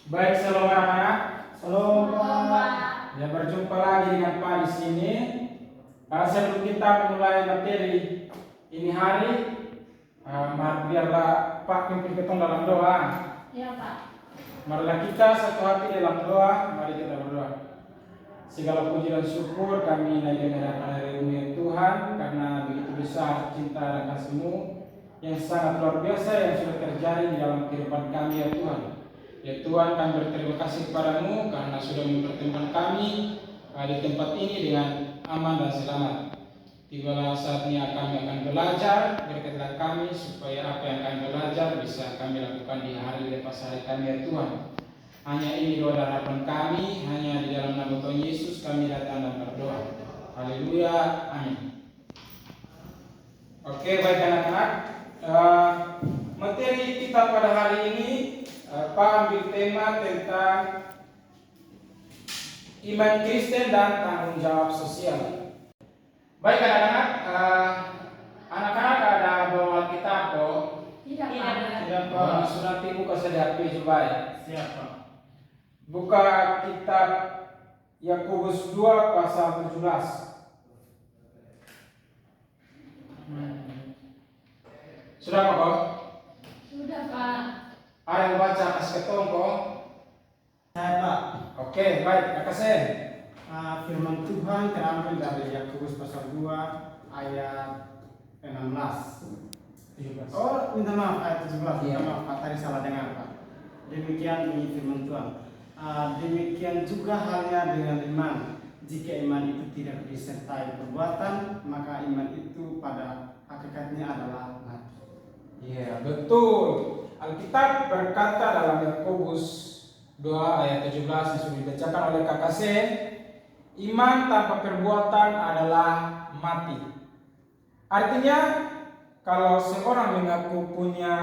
Baik, shalom anak-anak. Shalom, Pak. Ya, berjumpa lagi dengan Pak di sini. Sebelum kita memulai materi ini hari, biarlah Pak pimpin kita dalam doa. Ya, Pak. Marilah kita satu hati dalam doa. Mari kita berdoa. Segala puji dan syukur kami naikkan hadapan hadirat Tuhan, karena begitu besar cinta dan kasih-Mu yang sangat luar biasa yang sudah terjadi di dalam kehidupan kami, ya Tuhan. Ya Tuhan, kami berterima kasih kepadamu karena sudah mempertemukan kami di tempat ini dengan aman dan selamat. Tibalah saatnya kami akan belajar, berkatlah kami supaya apa yang kami belajar bisa kami lakukan di hari lepas hari kami, ya Tuhan. Hanya ini doa dan harapan kami, hanya di dalam nama Tuhan Yesus kami datang dan berdoa. Haleluya, amin. Oke, baik anak-anak, materi kita pada hari ini Pak ambil tema tentang iman Kristen dan tanggung jawab sosial. Baik anak-anak, anak-anak ada bawa Alkitab kok? Tidak, Pak. Tidak, Pak. Sudah buka saja HP coba ya. Siap, Pak. Buka kitab Yakobus 2 pasal 17. Sudah kok? Sudah, Pak. Ada yang baca atas ketong kok? Saya, Pak. Oke, baik, makasih. Firman Tuhan terambil dari Yakobus pasal 2 ayat 16. Oh, minta maaf, ayat 17. Iya. Minta maaf, Pak, tadi salah dengar, Pak. Demikian bunyi firman Tuhan. Demikian juga halnya dengan iman. Jika iman itu tidak disertai perbuatan, maka iman itu pada hakikatnya adalah mati. Iya, betul. Alkitab berkata dalam Yakobus 2 ayat 17 yang sudah dibacakan oleh Kakak C, iman tanpa perbuatan adalah mati. Artinya, kalau seorang mengaku punya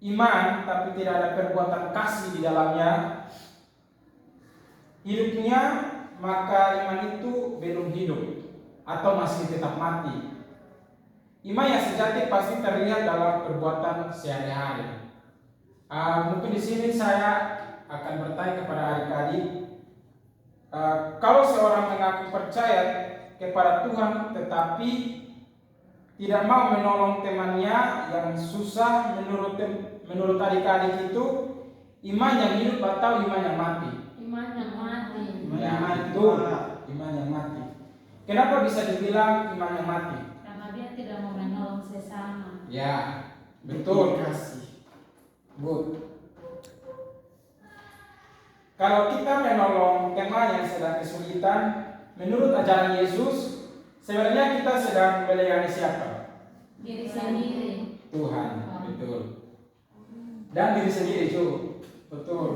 iman tapi tidak ada perbuatan kasih di dalamnya hidupnya, maka iman itu belum hidup atau masih tetap mati. Iman yang sejati pasti terlihat dalam perbuatan sehari-hari. Mungkin di sini saya akan bertanya kepada adik-adik, kalau seorang mengaku percaya kepada Tuhan tetapi tidak mau menolong temannya yang susah, menurut adik-adik itu iman yang hidup atau iman yang mati? Iman yang mati. Iman yang mati. Kenapa bisa dibilang iman yang mati? Karena dia tidak mau menolong sesama. Ya, betul. Kasih. Good. Kalau kita menolong teman yang sedang kesulitan, menurut ajaran Yesus, sebenarnya kita sedang melayani siapa? Diri sendiri. Tuhan, betul. Dan diri sendiri juga, betul.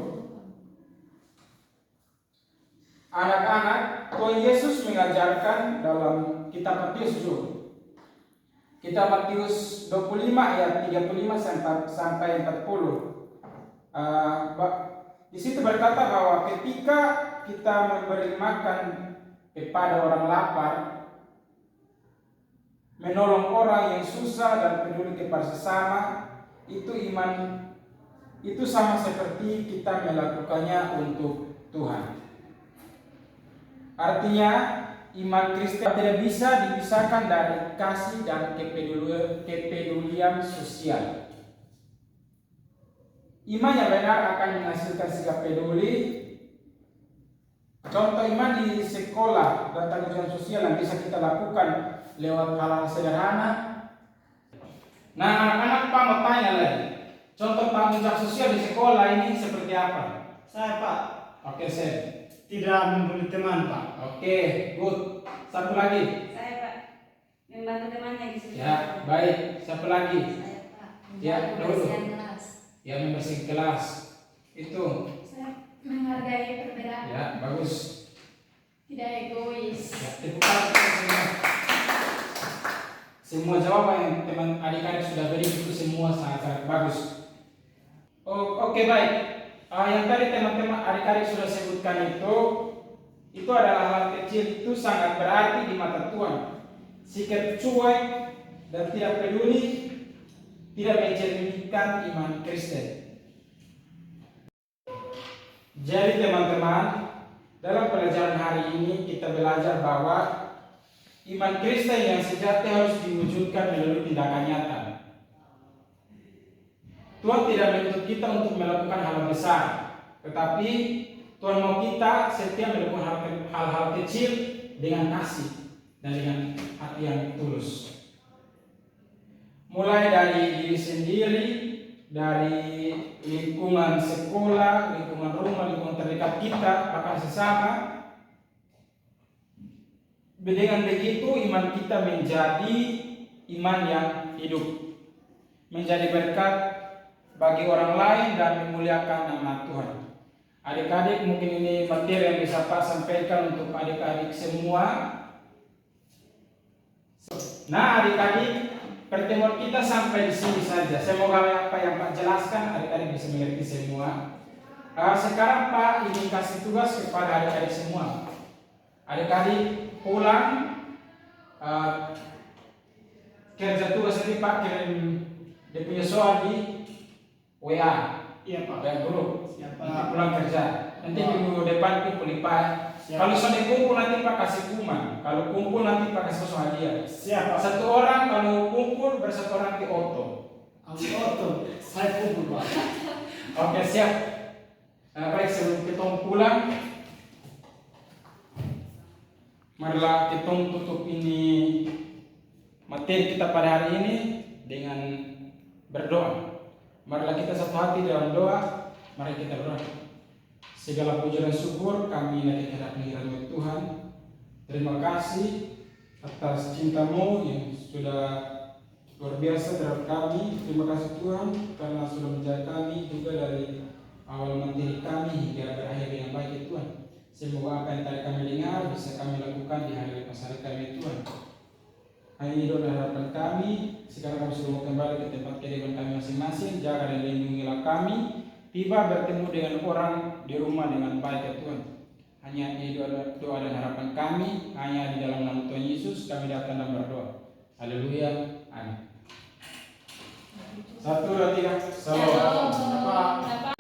Anak-anak, Tuhan Yesus mengajarkan dalam kitab Matius juga. Kitab Matius 25 ayat 35 sampai 40. Di situ berkata bahwa ketika kita memberi makan kepada orang lapar, menolong orang yang susah dan peduli kepada sesama, itu iman, itu sama seperti kita melakukannya untuk Tuhan. Artinya iman Kristen tidak bisa dipisahkan dari kasih dan kepedulian sosial. Iman yang benar akan menghasilkan sikap peduli. Contoh iman di sekolah dan tanggung jawab sosial yang bisa kita lakukan lewat hal-hal sederhana. Nah, anak-anak Pak mau tanya lagi, contoh tanggung jawab sosial di sekolah ini seperti apa? Saya, Pak, Oke, Sen. tidak membuli teman, Pak. Oke, good. Satu lagi. Saya, Pak, membantu temannya di sini. Ya, baik. Siapa lagi? Saya, Pak, Ya, membersihkan dulu. kelas. Ya, membersihkan kelas. Itu. Saya menghargai perbedaan. Ya, bagus. Tidak egois. Ya, tepuk tangan untuk semua. Semua jawaban yang teman adik-adik sudah beri itu semua sangat-sangat bagus. Oke, baik. Yang tadi teman-teman adik-adik sudah sebutkan itu adalah hal kecil, itu sangat berarti di mata Tuhan. Sikap cuek dan tidak peduli tidak mencerminkan iman Kristen. Jadi teman-teman, dalam pelajaran hari ini kita belajar bahwa iman Kristen yang sejati harus diwujudkan melalui tindakan nyata. Tuhan tidak menuntut kita untuk melakukan hal besar, tetapi Tuhan mau kita setiap melakukan hal-hal kecil dengan kasih dan dengan hati yang tulus. Mulai dari diri sendiri, dari lingkungan sekolah, lingkungan rumah, lingkungan terdekat kita, bahkan sesama. Dengan begitu iman kita menjadi iman yang hidup, menjadi berkat bagi orang lain dan memuliakan nama Tuhan. Adik-adik, mungkin ini materi yang bisa Pak sampaikan untuk adik-adik semua. Nah, adik-adik, pertemuan kita sampai di sini saja. Semoga apa yang Pak jelaskan adik-adik bisa mengerti semua. Sekarang Pak ingin kasih tugas kepada adik-adik semua. Adik-adik pulang kerja tugas nanti Pak kirim dia punya soal di WA. Iya Pak. WA grup. Siapa? Nanti pulang kerja. Nanti minggu depan kumpul Pak. Siap. Kalau sudah kumpul nanti Pak kasih kuma. Kalau kumpul nanti Pak kasih kosong hadiah. Siapa? Satu orang kalau kumpul bersatu orang di oto. Auto. Saya kumpul Pak. Oke siap. Baik sebelum kita pulang, marilah kita tutup ini materi kita pada hari ini dengan berdoa. Marilah kita satu hati dalam doa. Mari kita berdoa. Segala puji dan syukur kami naik ke hadirat Tuhan. Terima kasih atas cinta-Mu yang sudah luar biasa terhadap kami. Terima kasih Tuhan karena sudah menjaga kami juga dari awal materi kami hingga berakhir yang baik ya Tuhan. Semoga apa yang tadi kami dengar bisa kami lakukan di hari lepas hari kami Tuhan. Hanya itu adalah harapan kami. Sekarang kami sudah mau kembali ke tempat kediaman kami masing-masing. Jaga dan lindungilah kami. Tiba bertemu dengan orang di rumah dengan baik ya Tuhan. Hanya itu adalah doa dan harapan kami. Hanya di dalam nama Tuhan Yesus kami datang dan berdoa. Haleluya. Amin. 1, 2, 3. Salam. Shalom.